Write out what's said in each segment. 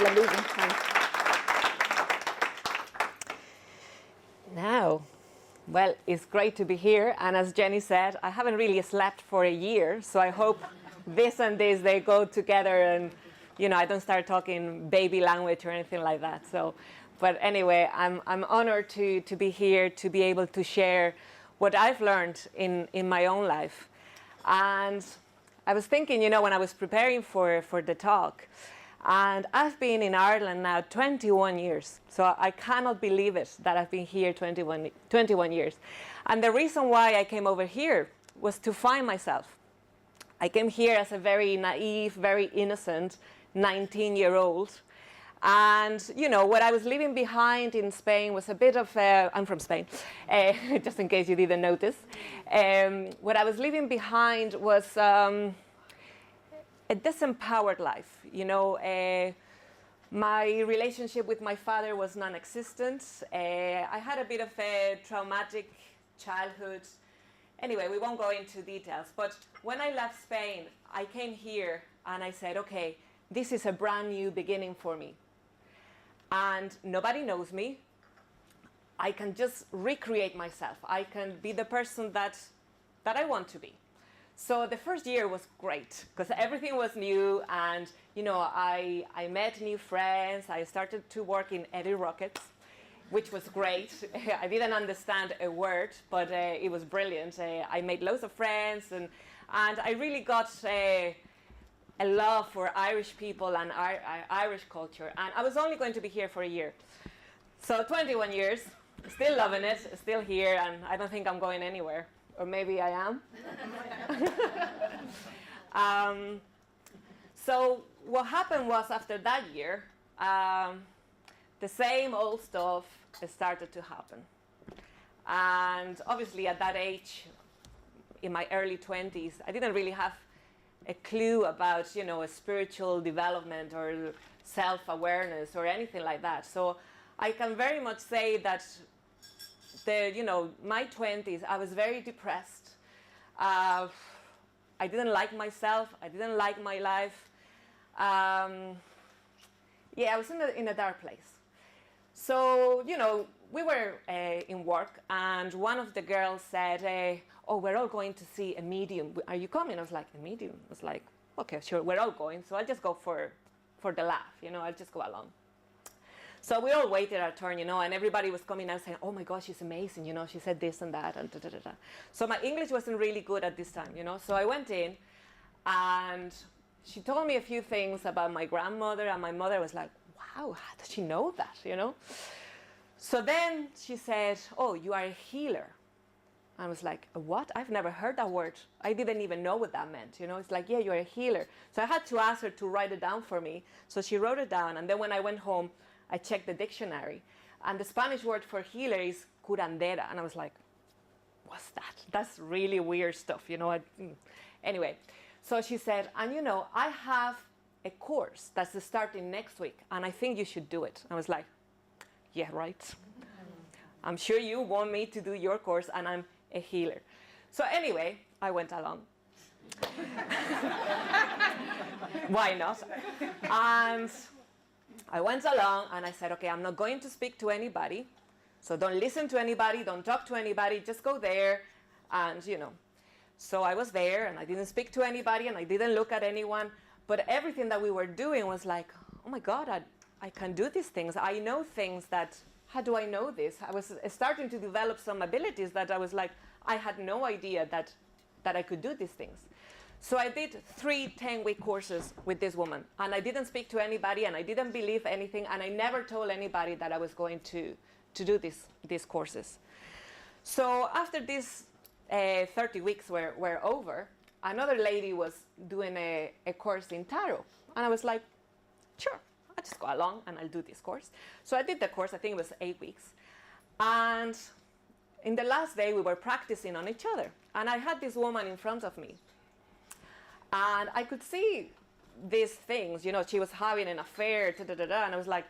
amazing. Thanks. Now, well, it's great to be here. And as Jenny said, I haven't really slept for a year. So I hope this and this, they go together and, you know, I don't start talking baby language or anything like that. So, but anyway, I'm honored to be here, to be able to share what I've learned in my own life. And I was thinking, you know, when I was preparing for the talk, and I've been in Ireland now 21 years. So I cannot believe it that I've been here 21 years. And the reason why I came over here was to find myself. I came here as a very naive, very innocent 19-year-old. And, you know, what I was leaving behind in Spain was a bit of, I'm from Spain, just in case you didn't notice. What I was leaving behind was a disempowered life. You know, my relationship with my father was non-existent. I had a bit of a traumatic childhood. Anyway, we won't go into details. But when I left Spain, I came here and I said, okay, this is a brand new beginning for me. And nobody knows me. I can just recreate myself. I can be the person that I want to be. So the first year was great because everything was new, and you know, I met new friends. I started to work in Eddie Rockets, which was great. I didn't understand a word, but it was brilliant. I made loads of friends, and I really got a love for Irish people and Irish culture. And I was only going to be here for a year. So 21 years, still loving it, still here, and I don't think I'm going anywhere. Or maybe I am. So what happened was, after that year, the same old stuff started to happen. And obviously at that age, in my early 20s, I didn't really have a clue about, you know, a spiritual development or self-awareness or anything like that. So I can very much say that my 20s, I was very depressed. I didn't like myself. I didn't like my life. I was in a dark place. So, you know, we were in work, and one of the girls said, oh, we're all going to see a medium. Are you coming? I was like, a medium? I was like, okay, sure, we're all going. So I'll just go for the laugh, you know, I'll just go along. So we all waited our turn, you know, and everybody was coming out saying, oh my gosh, she's amazing, you know, she said this and that, and da-da-da-da. So my English wasn't really good at this time, you know, so I went in, and she told me a few things about my grandmother, and my mother was like, wow, how did she know that, you know? So then she said, oh, you are a healer. I was like, a what? I've never heard that word. I didn't even know what that meant, you know? It's like, yeah, you're a healer. So I had to ask her to write it down for me. So she wrote it down, and then when I went home, I checked the dictionary, and the Spanish word for healer is curandera. And I was like, what's that? That's really weird stuff, you know? Anyway, so she said, and you know, I have a course that's starting next week, and I think you should do it. I was like, yeah, right. I'm sure you want me to do your course, and I'm a healer. So anyway, I went along. Why not? And I went along, and I said, okay, I'm not going to speak to anybody, so don't listen to anybody, don't talk to anybody, just go there, and, you know. So I was there, and I didn't speak to anybody, and I didn't look at anyone, but everything that we were doing was like, oh my God, I can do these things. I know things that, how do I know this? I was starting to develop some abilities that I was like, I had no idea that I could do these things. So I did 3 10-week courses with this woman, and I didn't speak to anybody, and I didn't believe anything, and I never told anybody that I was going to do these courses. So after these 30 weeks were over, another lady was doing a course in tarot, and I was like, sure, I'll just go along and I'll do this course. So I did the course. I think it was 8 weeks, and in the last day we were practicing on each other, and I had this woman in front of me. And I could see these things, you know, she was having an affair, and I was like,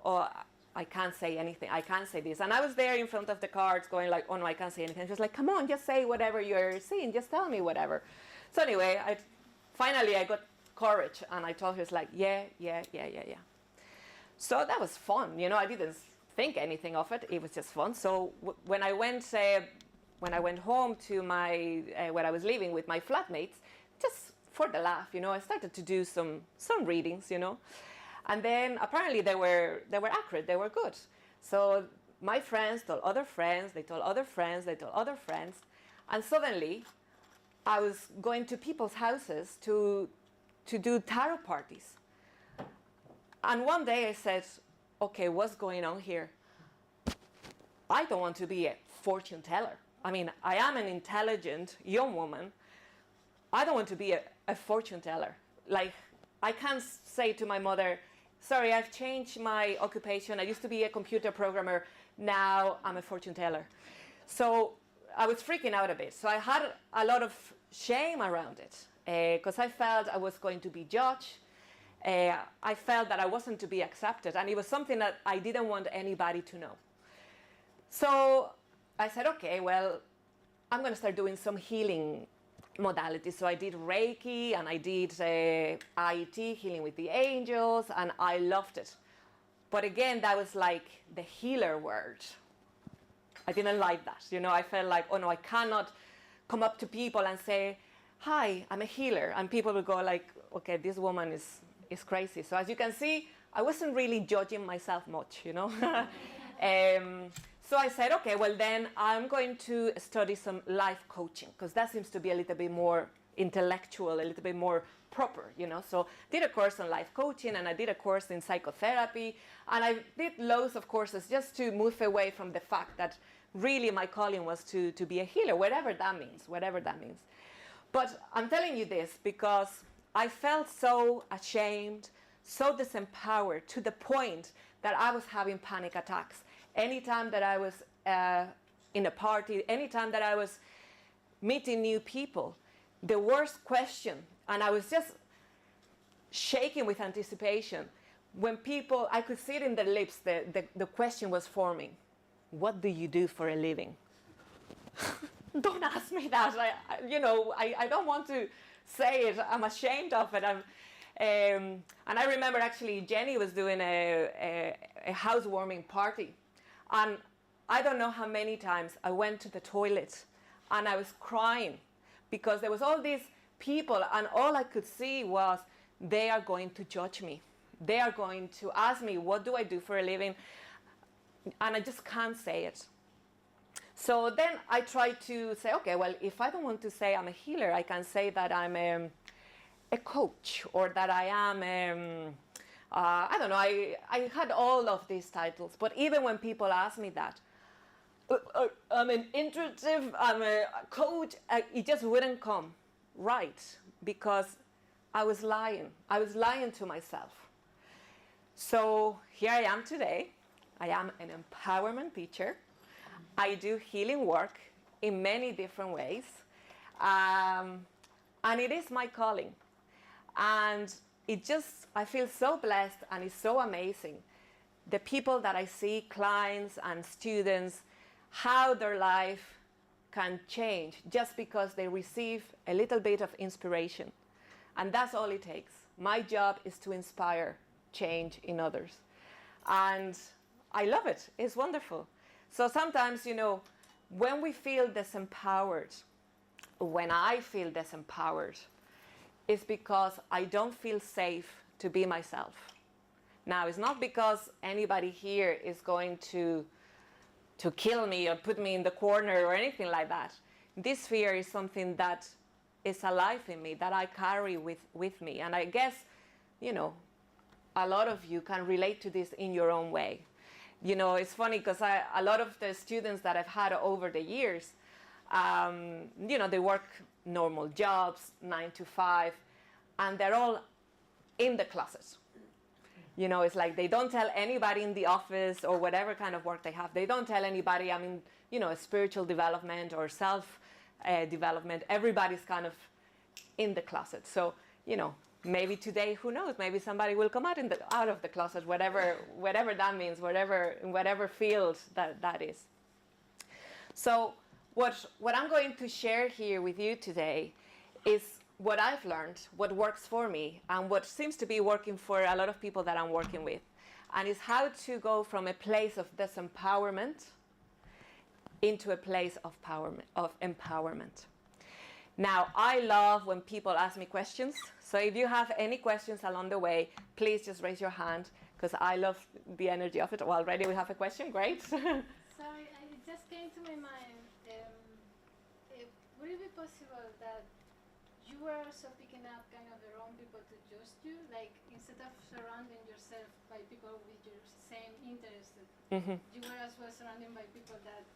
oh, I can't say anything, I can't say this. And I was there in front of the cards going like, oh no, I can't say anything. She was like, come on, just say whatever you're seeing, just tell me whatever. So anyway, finally I got courage, and I told her, it's like, yeah. So that was fun. I didn't think anything of it. It was just fun. So when I went home to my where I was living with my flatmates, just for the laugh, I started to do some readings, and then apparently they were accurate. They were good. So my friends told other friends. They told other friends. They told other friends, and suddenly I was going to people's houses to do tarot parties. And one day I said, okay, what's going on here? I don't want to be a fortune teller. I mean, I am an intelligent young woman. I don't want to be a fortune teller. Like, I can't say to my mother, sorry, I've changed my occupation. I used to be a computer programmer. Now I'm a fortune teller. So I was freaking out a bit. So I had a lot of shame around it because I felt I was going to be judged. I felt that I wasn't to be accepted, and it was something that I didn't want anybody to know. So I said, okay, well, I'm going to start doing some healing modalities. So I did Reiki, and I did IET, healing with the angels, and I loved it. But again, that was like the healer word. I didn't like that. I felt like, oh no, I cannot come up to people and say, hi, I'm a healer. And people will go like, okay, this woman is crazy. So as you can see, I wasn't really judging myself much, So I said, okay, well then I'm going to study some life coaching, because that seems to be a little bit more intellectual, a little bit more proper, So did a course on life coaching, and I did a course in psychotherapy, and I did loads of courses just to move away from the fact that really my calling was to be a healer, whatever that means. But I'm telling you this because I felt so ashamed, so disempowered, to the point that I was having panic attacks. Anytime that I was in a party, anytime that I was meeting new people, the worst question, and I was just shaking with anticipation, when people, I could see it in their lips, the question was forming, what do you do for a living? Don't ask me that. I don't want to say it. I'm ashamed of it. And I remember actually Jenny was doing a housewarming party. And I don't know how many times I went to the toilet and I was crying because there was all these people, and all I could see was they are going to judge me. They are going to ask me, what do I do for a living? And I just can't say it. So then I tried to say, okay, well, if I don't want to say I'm a healer, I can say that I'm a coach, or that I am, I don't know, I had all of these titles. But even when people ask me that, I'm an intuitive, I'm a coach, it just wouldn't come right, because I was lying. I was lying to myself. So here I am today. I am an empowerment teacher. I do healing work in many different ways. And it is my calling. And I feel so blessed, and it's so amazing. The people that I see, clients and students, how their life can change just because they receive a little bit of inspiration. And that's all it takes. My job is to inspire change in others. And I love it. It's wonderful. So sometimes, when we feel disempowered, when I feel disempowered, it's because I don't feel safe to be myself. Now, it's not because anybody here is going to kill me or put me in the corner or anything like that. This fear is something that is alive in me, that I carry with me. And I guess, a lot of you can relate to this in your own way. It's funny because a lot of the students that I've had over the years, they work normal jobs, 9 to 5, and they're all in the closet. It's like they don't tell anybody in the office or whatever kind of work they have. They don't tell anybody, spiritual development or self-development. Everybody's kind of in the closet. So, maybe today, who knows, maybe somebody will come out of the closet, whatever that means, in whatever field that is. So what I'm going to share here with you today is what I've learned, what works for me, and what seems to be working for a lot of people that I'm working with. and it's how to go from a place of disempowerment into a place of empowerment. Now, I love when people ask me questions. So if you have any questions along the way, please just raise your hand, because I love the energy of it. Well, already we have a question. Great. Sorry, it just came to my mind. Would it be possible that you were also picking up kind of the wrong people to judge you? Like, instead of surrounding yourself by people with your same interests, you were as well surrounded by people that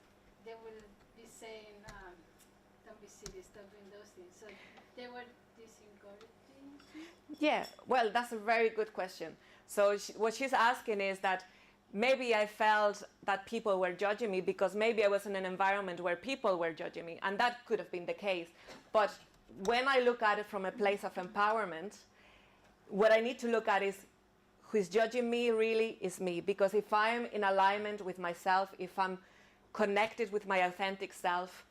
they will be saying, don't be silly, stop doing those things. So they were disencouraging you? Yeah, well, that's a very good question. So what she's asking is that maybe I felt that people were judging me because maybe I was in an environment where people were judging me, and that could have been the case. But when I look at it from a place of empowerment, what I need to look at is who is judging me really is me. Because if I'm in alignment with myself, if I'm connected with my authentic self,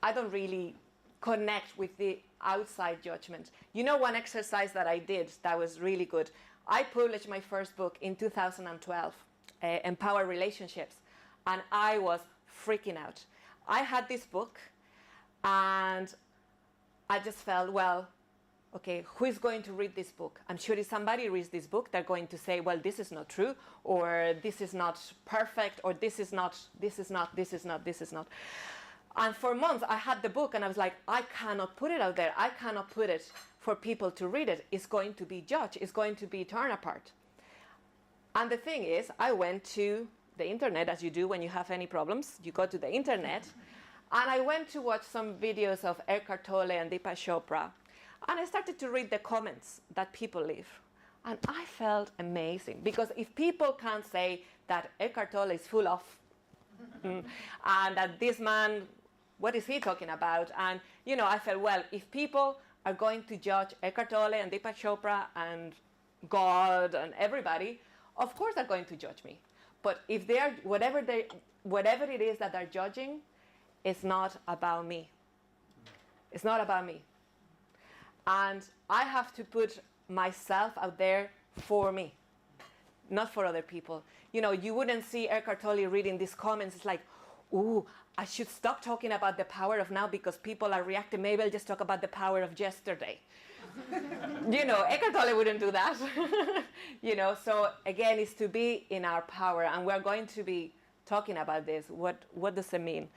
I don't really connect with the outside judgment. You know, one exercise that I did that was really good. I published my first book in 2012, Empower Relationships, and I was freaking out. I had this book, and I just felt, well, okay, who is going to read this book? I'm sure if somebody reads this book, they're going to say, well, this is not true, or this is not perfect, or this is not. And for months, I had the book, and I was like, I cannot put it out there. I cannot put it for people to read it. It's going to be judged. It's going to be torn apart. And the thing is, I went to the internet, as you do when you have any problems. You go to the internet. And I went to watch some videos of Eckhart Tolle and Deepak Chopra. And I started to read the comments that people leave. And I felt amazing. Because if people can't say that Eckhart Tolle is full of, and that this man, what is he talking about? And, you know, I felt, well, if people are going to judge Eckhart Tolle and Deepak Chopra and God and everybody, of course they're going to judge me. But if they are, whatever it is that they're judging, it's not about me. It's not about me. And I have to put myself out there for me, not for other people. You know, you wouldn't see Eckhart Tolle reading these comments. It's like, ooh, I should stop talking about the power of now because people are reacting. Maybe I'll just talk about the power of yesterday. You know, Eckhart Tolle wouldn't do that. You know, so again, it's to be in our power. And we're going to be talking about this. What does it mean?